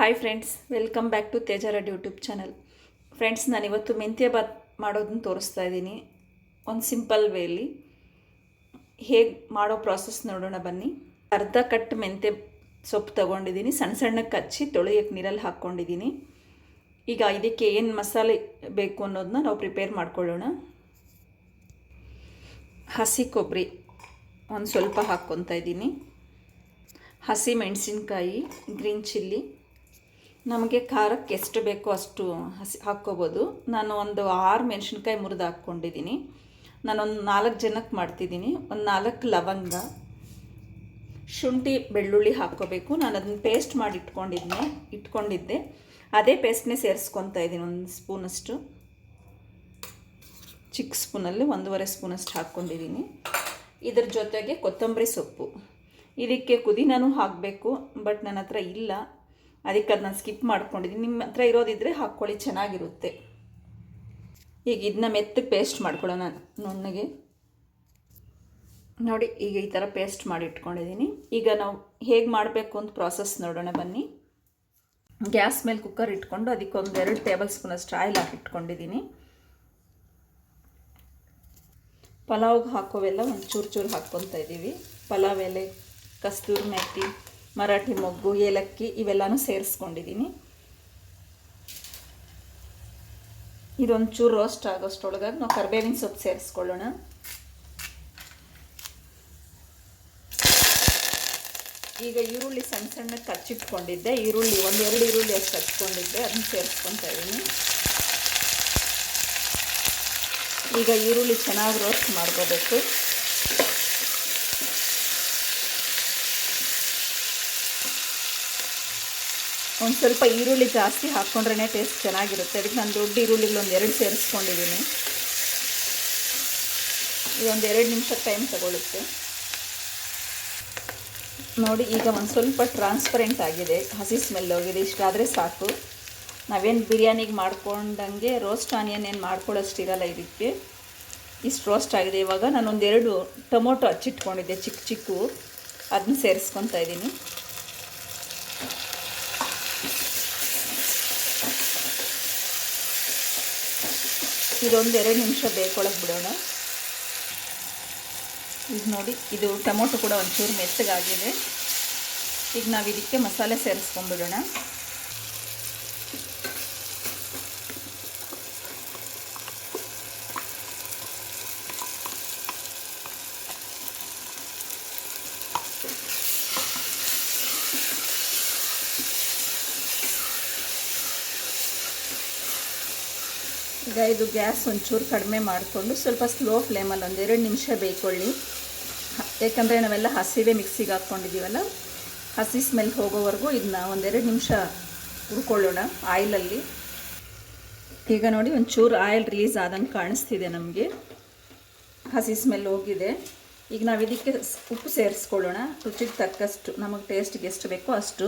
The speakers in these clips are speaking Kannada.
Hi friends, welcome back to ತೇಜಾರಡ್ ಯೂಟ್ಯೂಬ್ ಚಾನಲ್. ಫ್ರೆಂಡ್ಸ್, ನಾನಿವತ್ತು ಮೆಂತ್ಯ ಬಾತ್ ಮಾಡೋದನ್ನು ತೋರಿಸ್ತಾ ಇದ್ದೀನಿ. ಒಂದು ಸಿಂಪಲ್ ವೇಲಿ ಹೇಗೆ ಮಾಡೋ ಪ್ರಾಸೆಸ್ ನೋಡೋಣ ಬನ್ನಿ. ಅರ್ಧ ಕಟ್ ಮೆಂತ್ಯ ಸೊಪ್ಪು ತೊಗೊಂಡಿದ್ದೀನಿ, ಸಣ್ಣ ಸಣ್ಣಕ್ಕೆ ಕಚ್ಚಿ ತೊಳೆಯೋಕ್ಕೆ ನೀರಲ್ಲಿ ಹಾಕ್ಕೊಂಡಿದ್ದೀನಿ. ಈಗ ಇದಕ್ಕೆ ಏನು ಮಸಾಲೆ ಬೇಕು ಅನ್ನೋದನ್ನ ನಾವು ಪ್ರಿಪೇರ್ ಮಾಡ್ಕೊಳ್ಳೋಣ. ಹಸಿ ಕೊಬ್ಬರಿ ಒಂದು ಸ್ವಲ್ಪ ಹಾಕ್ಕೊತಾ ಇದ್ದೀನಿ. ಹಸಿ ಮೆಣಸಿನ್ಕಾಯಿ, ಗ್ರೀನ್ ಚಿಲ್ಲಿ, ನಮಗೆ ಖಾರಕ್ಕೆ ಎಷ್ಟು ಬೇಕೋ ಅಷ್ಟು ಹಸಿ ಹಾಕ್ಕೋಬೋದು. ನಾನು ಒಂದು 6 ಮೆಣಸಿನ್ಕಾಯಿ ಮುರಿದು ಹಾಕ್ಕೊಂಡಿದ್ದೀನಿ. ನಾನೊಂದು 4 ಜನಕ್ಕೆ ಮಾಡ್ತಿದ್ದೀನಿ. ಒಂದು 4 ಲವಂಗ, ಶುಂಠಿ ಬೆಳ್ಳುಳ್ಳಿ ಹಾಕ್ಕೋಬೇಕು. ನಾನು ಅದನ್ನು ಪೇಸ್ಟ್ ಮಾಡಿ ಇಟ್ಕೊಂಡಿದ್ದೆ. ಅದೇ ಪೇಸ್ಟ್ನೇ ಸೇರಿಸ್ಕೊತಾ ಇದ್ದೀನಿ. ಒಂದು ಸ್ಪೂನಷ್ಟು, ಚಿಕ್ಕ ಸ್ಪೂನಲ್ಲಿ 1.5 ಸ್ಪೂನಷ್ಟು ಹಾಕ್ಕೊಂಡಿದ್ದೀನಿ. ಇದ್ರ ಜೊತೆಗೆ ಕೊತ್ತಂಬರಿ ಸೊಪ್ಪು. ಇದಕ್ಕೆ ಪುದೀನನೂ ಹಾಕಬೇಕು, ಬಟ್ ನನ್ನ ಹತ್ರ ಇಲ್ಲ, ಅದಕ್ಕೆ ಅದು ನಾನು ಸ್ಕಿಪ್ ಮಾಡ್ಕೊಂಡಿದ್ದೀನಿ. ನಿಮ್ಮ ಹತ್ರ ಇರೋದಿದ್ದರೆ ಹಾಕ್ಕೊಳ್ಳಿ, ಚೆನ್ನಾಗಿರುತ್ತೆ. ಈಗ ಇದನ್ನ ಮೆತ್ತಗೆ ಪೇಸ್ಟ್ ಮಾಡ್ಕೊಳ್ಳೋಣ. ನುಣ್ಣಗೆ ನೋಡಿ, ಈಗ ಈ ಥರ ಪೇಸ್ಟ್ ಮಾಡಿ ಇಟ್ಕೊಂಡಿದ್ದೀನಿ. ಈಗ ನಾವು ಹೇಗೆ ಮಾಡಬೇಕು ಅಂತ ಪ್ರಾಸೆಸ್ ನೋಡೋಣ ಬನ್ನಿ. ಗ್ಯಾಸ್ ಮೇಲೆ ಕುಕ್ಕರ್ ಇಟ್ಕೊಂಡು ಅದಕ್ಕೆ 2 ಟೇಬಲ್ ಸ್ಪೂನಷ್ಟು ಆಯಿಲ್ ಹಾಕಿಟ್ಕೊಂಡಿದ್ದೀನಿ. ಪಲಾವ್ಗೆ ಹಾಕೋವೆಲ್ಲ ಒಂದು ಚೂರು ಹಾಕ್ಕೊತಾ ಇದ್ದೀವಿ. ಪಲಾವ್ ಎಲೆ, ಕಸ್ತೂರಿ ಮೆಥಿ, ಮರಾಠಿ ಮೊಗ್ಗು, ಏಲಕ್ಕಿ ಇವೆಲ್ಲನೂ ಸೇರಿಸ್ಕೊಂಡಿದ್ದೀನಿ. ಇದೊಂದು ಚೂರು ರೋಸ್ಟ್ ಆಗೋಷ್ಟೊಳಗಾಗಿ ನಾವು ಕರಿಬೇವಿನ ಸೊಪ್ಪು ಸೇರಿಸ್ಕೊಳ್ಳೋಣ. ಈಗ ಈರುಳ್ಳಿ ಸಣ್ಣ ಸಣ್ಣಕ್ಕೆ ಕಚ್ಚಿಟ್ಕೊಂಡಿದ್ದೆ. ಈರುಳ್ಳಿ 1-2 ಈರುಳ್ಳಿ ಅಷ್ಟು ಹಚ್ಕೊಂಡಿದ್ದೆ, ಅದನ್ನು ಸೇರಿಸ್ಕೊತಾ ಇದ್ದೀನಿ. ಈಗ ಈರುಳ್ಳಿ ಚೆನ್ನಾಗಿ ರೋಸ್ಟ್ ಮಾಡ್ಕೋಬೇಕು. ಒಂದು ಸ್ವಲ್ಪ ಈರುಳ್ಳಿ ಜಾಸ್ತಿ ಹಾಕ್ಕೊಂಡ್ರೇ ಟೇಸ್ಟ್ ಚೆನ್ನಾಗಿರುತ್ತೆ. ಅದಕ್ಕೆ ನಾನು ದೊಡ್ಡ ಈರುಳ್ಳಿಗಳು 2 ಸೇರಿಸ್ಕೊಂಡಿದ್ದೀನಿ. ಇದೊಂದು 2 ನಿಮಿಷ ಟೈಮ್ ತಗೊಳ್ಳುತ್ತೆ. ನೋಡಿ, ಈಗ ಒಂದು ಸ್ವಲ್ಪ ಟ್ರಾನ್ಸ್ಪರೆಂಟ್ ಆಗಿದೆ, ಹಸಿ ಸ್ಮೆಲ್ ಹೋಗಿದೆ. ಇಷ್ಟಾದರೆ ಸಾಕು. ನಾವೇನು ಬಿರಿಯಾನಿಗೆ ಮಾಡ್ಕೊಂಡಂಗೆ ರೋಸ್ಟ್ ಆನಿಯನ್ ಏನು ಮಾಡ್ಕೊಳ್ಳೋಷ್ಟಿರಲ್ಲ ಇದಕ್ಕೆ. ಇಷ್ಟು ರೋಸ್ಟ್ ಆಗಿದೆ. ಇವಾಗ ನಾನೊಂದು 2 ಟೊಮೊಟೊ ಹಚ್ಚಿಟ್ಕೊಂಡಿದ್ದೆ, ಚಿಕ್ಕವು, ಅದನ್ನ ಸೇರಿಸ್ಕೊತಾ ಇದ್ದೀನಿ. ಇದೊಂದು 2 ನಿಮಿಷ ಬೇಕೊಳಕ್ಕೆ ಬಿಡೋಣ. ಈಗ ನೋಡಿ, ಇದು ಟೊಮೊಟೊ ಕೂಡ ಒಂಚೂರು ಮೆತ್ತಗಾಗಿದೆ. ಈಗ ನಾವು ಇದಕ್ಕೆ ಮಸಾಲೆ ಸೇರಿಸ್ಕೊಂಡ್ಬಿಡೋಣ. ಈಗ ಇದು ಗ್ಯಾಸ್ ಒಂಚೂರು ಕಡಿಮೆ ಮಾಡಿಕೊಂಡು ಸ್ವಲ್ಪ ಸ್ಲೋ ಫ್ಲೇಮಲ್ಲಿ 1-2 ನಿಮಿಷ ಬೇಯ್ಕೊಳ್ಳಿ. ಯಾಕಂದರೆ ನಾವೆಲ್ಲ ಹಸಿವೆ ಮಿಕ್ಸಿಗೆ ಹಾಕ್ಕೊಂಡಿದ್ದೀವಲ್ಲ, ಹಸಿ ಸ್ಮೆಲ್ ಹೋಗೋವರೆಗೂ ಇದನ್ನ 1-2 ನಿಮಿಷ ಹುರ್ಕೊಳ್ಳೋಣ ಆಯಿಲಲ್ಲಿ. ಈಗ ನೋಡಿ, ಒಂಚೂರು ಆಯಿಲ್ ರಿಲೀಸ್ ಆದಂಗೆ ಕಾಣಿಸ್ತಿದೆ ನಮಗೆ, ಹಸಿ ಸ್ಮೆಲ್ ಹೋಗಿದೆ. ಈಗ ನಾವು ಇದಕ್ಕೆ ಉಪ್ಪು ಸೇರಿಸ್ಕೊಳ್ಳೋಣ. ರುಚಿಗೆ ತಕ್ಕಷ್ಟು, ನಮಗೆ ಟೇಸ್ಟಿಗೆ ಎಷ್ಟು ಬೇಕೋ ಅಷ್ಟು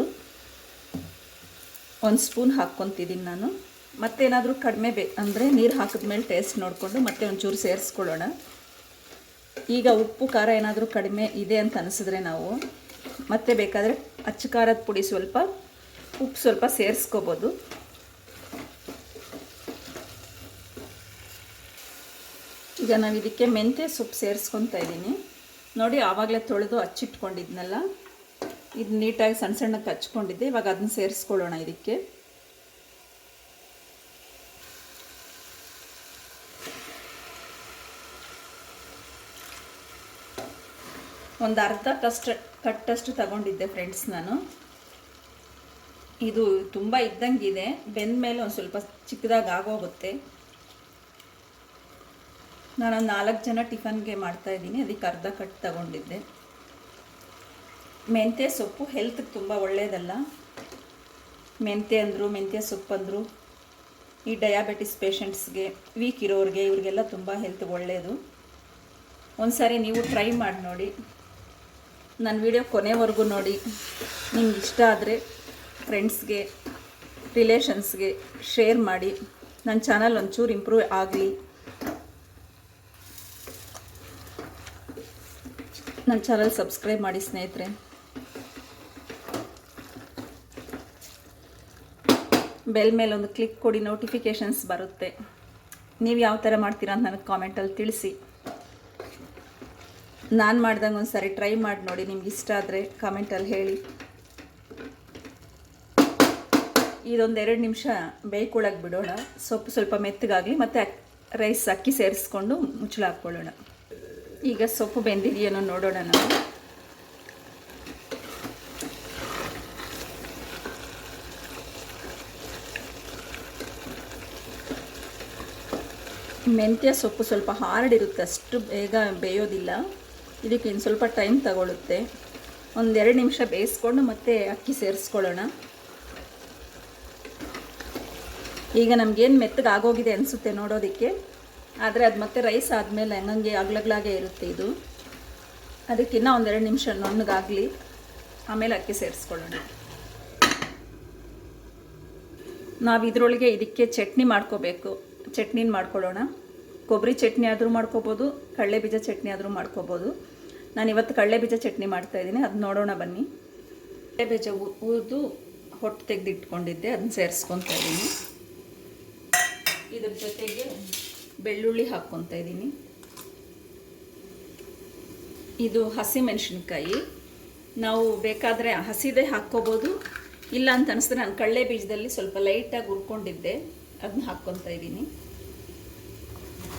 1 ಸ್ಪೂನ್ ಹಾಕ್ಕೊತಿದ್ದೀನಿ ನಾನು. ಮತ್ತೇನಾದರೂ ಕಡಿಮೆ ಅಂದರೆ ನೀರು ಹಾಕಿದ್ಮೇಲೆ ಟೇಸ್ಟ್ ನೋಡಿಕೊಂಡು ಮತ್ತೆ ಒಂಚೂರು ಸೇರಿಸ್ಕೊಳ್ಳೋಣ. ಈಗ ಉಪ್ಪು ಖಾರ ಏನಾದರೂ ಕಡಿಮೆ ಇದೆ ಅಂತ ಅನಿಸಿದ್ರೆ ನಾವು ಮತ್ತೆ ಬೇಕಾದರೆ ಅಚ್ಚ ಖಾರದ ಪುಡಿ ಸ್ವಲ್ಪ, ಉಪ್ಪು ಸ್ವಲ್ಪ ಸೇರಿಸ್ಕೋಬೋದು. ಈಗ ನಾವು ಇದಕ್ಕೆ ಮೆಂತ್ಯ ಸೊಪ್ಪು ಸೇರಿಸ್ಕೊತಾ ಇದ್ದೀನಿ. ನೋಡಿ, ಆವಾಗಲೇ ತೊಳೆದು ಹಚ್ಚಿಟ್ಕೊಂಡಿದ್ನಲ್ಲ, ಇದು ನೀಟಾಗಿ ಸಣ್ಣ ಸಣ್ಣಕ್ಕೆ ಹಚ್ಕೊಂಡಿದ್ದೆ. ಇವಾಗ ಅದನ್ನ ಸೇರಿಸ್ಕೊಳ್ಳೋಣ ಇದಕ್ಕೆ. ಒಂದು ಅರ್ಧ ಕಟ್ಟಷ್ಟು ತಗೊಂಡಿದ್ದೆ ಫ್ರೆಂಡ್ಸ್ ನಾನು. ಇದು ತುಂಬ ಇದ್ದಂಗಿದೆ, ಬೆಂದ ಮೇಲೆ ಒಂದು ಸ್ವಲ್ಪ ಚಿಕ್ಕದಾಗಿ ಆಗೋಗುತ್ತೆ. ನಾನೊಂದು 4 ಜನ ಟಿಫನ್ಗೆ ಮಾಡ್ತಾಯಿದ್ದೀನಿ, ಅದಕ್ಕೆ ಅರ್ಧ ಕಟ್ ತಗೊಂಡಿದ್ದೆ. ಮೆಂತ್ಯ ಸೊಪ್ಪು ಹೆಲ್ತ್ಗೆ ತುಂಬ ಒಳ್ಳೆಯದಲ್ಲ. ಮೆಂತ್ಯ ಸೊಪ್ಪು ಅಂದರು ಈ ಡಯಾಬಿಟಿಸ್ ಪೇಷಂಟ್ಸ್ಗೆ, ವೀಕ್ ಇರೋರಿಗೆ, ಇವ್ರಿಗೆಲ್ಲ ತುಂಬ ಹೆಲ್ತ್ಗೆ ಒಳ್ಳೆಯದು. ಒಂದು ಸಾರಿ ನೀವು ಟ್ರೈ ಮಾಡಿ ನೋಡಿ. ನನ್ನ ವಿಡಿಯೋ ಕೊನೆವರೆಗೂ ನೋಡಿ. ನಿಮ್ಗೆ ಇಷ್ಟ ಆದರೆ ಫ್ರೆಂಡ್ಸ್ಗೆ, ರಿಲೇಷನ್ಸ್ಗೆ ಶೇರ್ ಮಾಡಿ. ನನ್ನ ಚಾನಲ್ ಒಂಚೂರು ಇಂಪ್ರೂವ್ ಆಗಲಿ. ನನ್ನ ಚಾನಲ್ ಸಬ್ಸ್ಕ್ರೈಬ್ ಮಾಡಿ ಸ್ನೇಹಿತರೆ. ಬೆಲ್ ಮೇಲೆ ಒಂದು ಕ್ಲಿಕ್ ಕೊಡಿ, ನೋಟಿಫಿಕೇಷನ್ಸ್ ಬರುತ್ತೆ. ನೀವು ಯಾವ ಥರ ಮಾಡ್ತೀರಾ ಅಂತ ನನಗೆ ಕಾಮೆಂಟಲ್ಲಿ ತಿಳಿಸಿ. ನಾನು ಮಾಡ್ದಂಗೆ ಒಂದು ಸಾರಿ ಟ್ರೈ ಮಾಡಿ ನೋಡಿ, ನಿಮ್ಗೆ ಇಷ್ಟ ಆದರೆ ಕಾಮೆಂಟಲ್ಲಿ ಹೇಳಿ. ಇದೊಂದು 2 ನಿಮಿಷ ಬೇಯ್ಕೊಳ್ಳೋಕೆ ಬಿಡೋಣ. ಸೊಪ್ಪು ಸ್ವಲ್ಪ ಮೆತ್ತಗಾಗಲಿ, ಮತ್ತು ರೈಸ್ ಅಕ್ಕಿ ಸೇರಿಸ್ಕೊಂಡು ಮುಚ್ಚಳ ಹಾಕ್ಕೊಳ್ಳೋಣ. ಈಗ ಸೊಪ್ಪು ಬೆಂದಿದೆಯೇನೋ ನೋಡೋಣ ನಾವು. ಮೆಂತ್ಯ ಸೊಪ್ಪು ಸ್ವಲ್ಪ ಹಾರ್ಡ್ ಇರುತ್ತೆ, ಅಷ್ಟು ಬೇಗ ಬೇಯೋದಿಲ್ಲ. ಇದಕ್ಕೆ ಇನ್ನು ಸ್ವಲ್ಪ ಟೈಮ್ ತಗೊಳ್ಳುತ್ತೆ. ಒಂದು 2 ನಿಮಿಷ ಬೇಯಿಸ್ಕೊಂಡು ಮತ್ತೆ ಅಕ್ಕಿ ಸೇರಿಸ್ಕೊಳ್ಳೋಣ. ಈಗ ನಮಗೇನು ಮೆತ್ತಗೆ ಆಗೋಗಿದೆ ಅನಿಸುತ್ತೆ ನೋಡೋದಕ್ಕೆ, ಆದರೆ ಅದು ಮತ್ತೆ ರೈಸ್ ಆದಮೇಲೆ ಹಂಗಂಗೆ ಅಗ್ಲಗ್ಲಾಗೆ ಇರುತ್ತೆ ಇದು. ಅದಕ್ಕಿನ್ನ ಒಂದು 2 ನಿಮಿಷ ನುಣ್ಣಗಾಗಲಿ, ಆಮೇಲೆ ಅಕ್ಕಿ ಸೇರಿಸ್ಕೊಳ್ಳೋಣ. ನಾವು ಇದರೊಳಗೆ ಇದಕ್ಕೆ ಚಟ್ನಿ ಮಾಡ್ಕೋಬೇಕು. ಚಟ್ನಿನ ಮಾಡ್ಕೊಳ್ಳೋಣ. ಕೊಬ್ಬರಿ ಚಟ್ನಿ ಆದರೂ ಮಾಡ್ಕೋಬೋದು, ಕಡಲೆಬೀಜ ಚಟ್ನಿ ಆದರೂ ಮಾಡ್ಕೋಬೋದು. ನಾನು ಇವತ್ತು ಕಡಲೆಬೀಜ ಚಟ್ನಿ ಮಾಡ್ತಾಯಿದ್ದೀನಿ, ಅದು ನೋಡೋಣ ಬನ್ನಿ. ಕಡಲೆಬೀಜ ಹುರಿದು ಹೊಟ್ಟು ತೆಗೆದಿಟ್ಕೊಂಡಿದ್ದೆ, ಅದನ್ನ ಸೇರಿಸ್ಕೊತಾ ಇದ್ದೀನಿ. ಇದ್ರ ಜೊತೆಗೆ ಬೆಳ್ಳುಳ್ಳಿ ಹಾಕ್ಕೊತಾ ಇದ್ದೀನಿ. ಇದು ಹಸಿ ಮೆಣಸಿನ್ಕಾಯಿ. ನಾವು ಬೇಕಾದರೆ ಹಸಿದೇ ಹಾಕ್ಕೋಬೋದು, ಇಲ್ಲ ಅಂತ ಅನಿಸಿದ್ರೆ ನಾನು ಕಡಲೆ ಬೀಜದಲ್ಲಿ ಸ್ವಲ್ಪ ಲೈಟಾಗಿ ಹುರ್ಕೊಂಡಿದ್ದೆ, ಅದನ್ನ ಹಾಕ್ಕೊತಾ ಇದ್ದೀನಿ.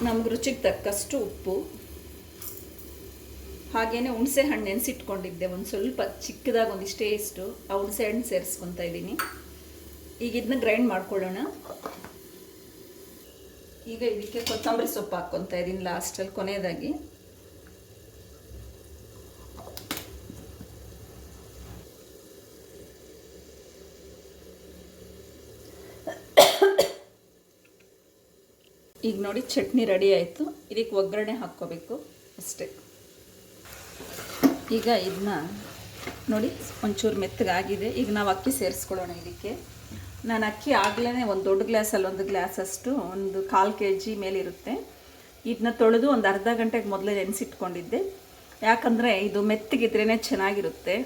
ನಮ್ಗೆ ರುಚಿಗೆ ತಕ್ಕಷ್ಟು ಉಪ್ಪು, ಹಾಗೆಯೇ ಹುಣಸೆ ಹಣ್ಣು ನೆನೆಸಿಟ್ಕೊಂಡಿದ್ದೆ ಒಂದು ಸ್ವಲ್ಪ ಚಿಕ್ಕದಾಗಿ ಒಂದಿಷ್ಟೇ ಇಷ್ಟು, ಆ ಹುಣಸೆ ಹಣ್ಣು ಸೇರಿಸ್ಕೊತಾ ಇದ್ದೀನಿ. ಈಗ ಇದನ್ನ ಗ್ರೈಂಡ್ ಮಾಡ್ಕೊಳ್ಳೋಣ. ಈಗ ಇದಕ್ಕೆ ಕೊತ್ತಂಬರಿ ಸೊಪ್ಪು ಹಾಕ್ಕೊತಾ ಇದ್ದೀನಿ ಲಾಸ್ಟಲ್ಲಿ, ಕೊನೆಯದಾಗಿ. ಈಗ ನೋಡಿ ಚಟ್ನಿ ರೆಡಿ ಆಯಿತು. ಇದಕ್ಕೆ ಒಗ್ಗರಣೆ ಹಾಕ್ಕೋಬೇಕು ಅಷ್ಟೇ. ಈಗ ಇದನ್ನ ನೋಡಿ ಒಂಚೂರು ಮೆತ್ತಗಾಗಿದೆ. ಈಗ ನಾವು ಅಕ್ಕಿ ಸೇರಿಸ್ಕೊಳ್ಳೋಣ. ಇದಕ್ಕೆ ನಾನು ಅಕ್ಕಿ ಆಗಲೇ ಒಂದು ದೊಡ್ಡ ಗ್ಲಾಸಲ್ಲಿ 1 ಗ್ಲಾಸ್ ಅಷ್ಟು, ಒಂದು 1/4 kg ಮೇಲಿರುತ್ತೆ. ಇದನ್ನ ತೊಳೆದು ಒಂದು ಅರ್ಧ ಗಂಟೆಗೆ ಮೊದಲೇ ನೆನೆಸಿಟ್ಕೊಂಡಿದ್ದೆ. ಯಾಕಂದರೆ ಇದು ಮೆತ್ತಗಿದ್ರೇ ಚೆನ್ನಾಗಿರುತ್ತೆ.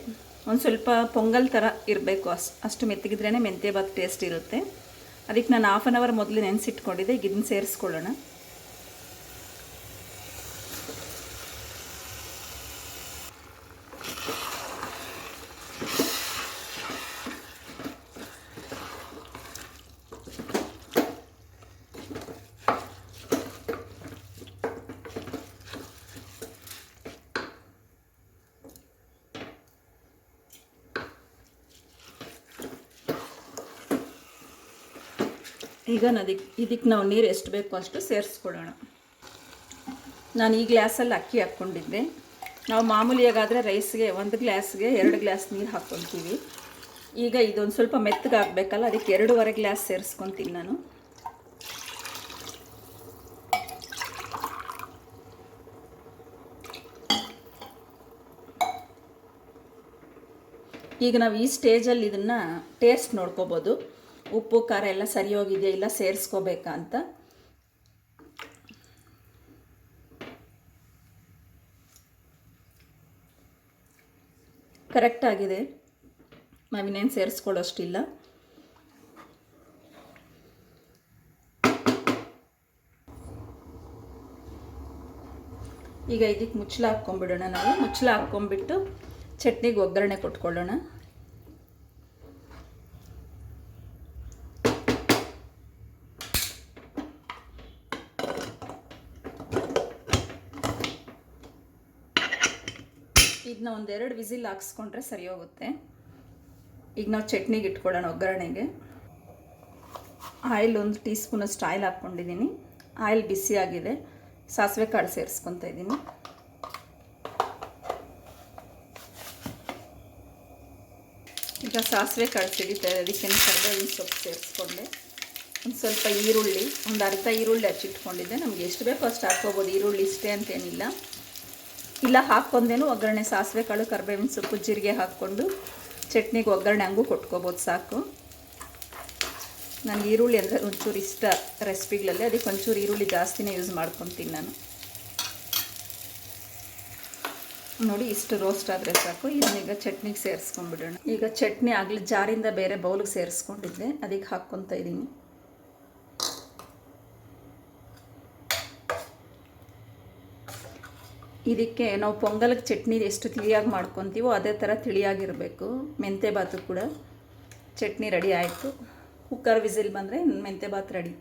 ಒಂದು ಸ್ವಲ್ಪ ಪೊಂಗಲ್ ಥರ ಇರಬೇಕು, ಅಷ್ಟು ಮೆತ್ತಗಿದ್ರೇ ಮೆಂತ್ಯ ಬಾತ್ ಟೇಸ್ಟ್ ಇರುತ್ತೆ. ಅದಕ್ಕೆ ನಾನು 1/2 hour ಮೊದಲು ನೆನೆಸಿಟ್ಕೊಂಡಿದ್ದೆ. ಈಗ ಇದನ್ನ ಸೇರಿಸ್ಕೊಳ್ಳೋಣ. ಈಗ ಇದಕ್ಕೆ ನಾವು ನೀರು ಎಷ್ಟು ಬೇಕೋ ಅಷ್ಟು ಸೇರಿಸ್ಕೊಳ್ಳೋಣ. ನಾನು ಈ ಗ್ಲಾಸಲ್ಲಿ ಅಕ್ಕಿ ಹಾಕ್ಕೊಂಡಿದ್ದೆ. ನಾವು ಮಾಮೂಲಿಯಾಗಾದರೆ ರೈಸ್ಗೆ 1 ಗ್ಲಾಸ್ಗೆ 2 ಗ್ಲಾಸ್ ನೀರು ಹಾಕ್ಕೊತೀವಿ. ಈಗ ಇದೊಂದು ಸ್ವಲ್ಪ ಮೆತ್ತಗಾಗಬೇಕಲ್ಲ, ಅದಕ್ಕೆ 2.5 ಗ್ಲಾಸ್ ಸೇರಿಸ್ಕೊತೀನಿ ನಾನು. ಈಗ ನಾವು ಈ ಸ್ಟೇಜಲ್ಲಿ ಇದನ್ನು ಟೇಸ್ಟ್ ನೋಡ್ಕೋಬೋದು, ಉಪ್ಪು ಖಾರ ಎಲ್ಲ ಸರಿ ಹೋಗಿದೆಯಾ ಇಲ್ಲ ಸೇರಿಸ್ಕೋಬೇಕಾ ಅಂತ. ಕರೆಕ್ಟಾಗಿದೆ, ನಾವಿನ್ನೇನು ಸೇರಿಸ್ಕೊಳ್ಳೋಷ್ಟಿಲ್ಲ. ಈಗ ಇದಕ್ಕೆ ಮುಚ್ಚಳ ಹಾಕ್ಕೊಂಬಿಡೋಣ. ನಾವು ಮುಚ್ಚಳ ಹಾಕ್ಕೊಂಬಿಟ್ಟು ಚಟ್ನಿಗೆ ಒಗ್ಗರಣೆ ಕೊಟ್ಕೊಳ್ಳೋಣ. ಇದನ್ನ 1-2 ವಿಸಿಲ್ ಹಾಕ್ಸ್ಕೊಂಡ್ರೆ ಸರಿ ಹೋಗುತ್ತೆ. ಈಗ ನಾವು ಚಟ್ನಿಗೆ ಇಟ್ಕೊಳ್ಳೋಣ. ಒಗ್ಗರಣೆಗೆ ಆಯಿಲ್ 1 ಟೀ ಸ್ಪೂನಷ್ಟು ಆಯಿಲ್ ಹಾಕ್ಕೊಂಡಿದ್ದೀನಿ. ಆಯಿಲ್ ಬಿಸಿಯಾಗಿದೆ. ಸಾಸಿವೆ ಕಾಳು ಸೇರಿಸ್ಕೊತಾ ಇದ್ದೀನಿ. ಈಗ ಸಾಸಿವೆ ಕಾಳು ಸಿಡಿತಾ ಇದೆ, ಅದಕ್ಕೆ ಕರಿಬೇವಿನ ಸೊಪ್ಪು ಸೇರಿಸ್ಕೊಂಡೆ. ಒಂದು ಸ್ವಲ್ಪ ಈರುಳ್ಳಿ, ಒಂದು ಅರ್ಧ ಈರುಳ್ಳಿ ಹಚ್ಚಿಟ್ಕೊಂಡಿದ್ದೆ. ನಮಗೆ ಎಷ್ಟು ಬೇಕೋ ಅಷ್ಟು ಹಾಕ್ಕೋಬೋದು, ಈರುಳ್ಳಿ ಇಷ್ಟೇ ಅಂತೇನಿಲ್ಲ. ಇಲ್ಲ ಹಾಕ್ಕೊಂಡೇನು ಒಗ್ಗರಣೆ ಸಾಸಿವೆ ಕಾಳು ಕರಿಬೇವಿನ ಸೊಪ್ಪು ಜೀರಿಗೆ ಹಾಕ್ಕೊಂಡು ಚಟ್ನಿಗೆ ಒಗ್ಗರಣೆ ಹಂಗೂ ಕೊಟ್ಕೋಬೋದು, ಸಾಕು. ನನಗೆ ಈರುಳ್ಳಿ ಅಂದರೆ ಒಂಚೂರು ಇಷ್ಟ ರೆಸಿಪಿಗಳಲ್ಲಿ, ಅದಕ್ಕೆ ಒಂಚೂರು ಈರುಳ್ಳಿ ಜಾಸ್ತಿನೇ ಯೂಸ್ ಮಾಡ್ಕೊತೀನಿ ನಾನು. ನೋಡಿ ಇಷ್ಟು ರೋಸ್ಟ್ ಆದರೆ ಸಾಕು. ಇದನ್ನೀಗ ಚಟ್ನಿಗೆ ಸೇರಿಸ್ಕೊಂಡ್ಬಿಡೋಣ. ಈಗ ಚಟ್ನಿ ಆಗಲಿ ಜಾರಿಂದ ಬೇರೆ ಬೌಲಿಗೆ ಸೇರಿಸ್ಕೊಂಡಿದ್ದೆ, ಅದಕ್ಕೆ ಹಾಕ್ಕೊತಾ ಇದ್ದೀನಿ. ಇದಕ್ಕೆ ನಾವು ಪೊಂಗಲ್ಗೆ ಚಟ್ನಿ ಎಷ್ಟು ತಿಳಿಯಾಗಿ ಮಾಡ್ಕೊತೀವೋ ಅದೇ ಥರ ತಿಳಿಯಾಗಿರಬೇಕು. ಮೆಂತ್ಯ ಬಾತು ಕೂಡ ಚಟ್ನಿ ರೆಡಿ ಆಯಿತು. ಕುಕ್ಕರ್ ವಿಸಿಲ್ ಬಂದರೆ ಮೆಂತ್ಯ ಬಾತ್ ರೆಡಿ.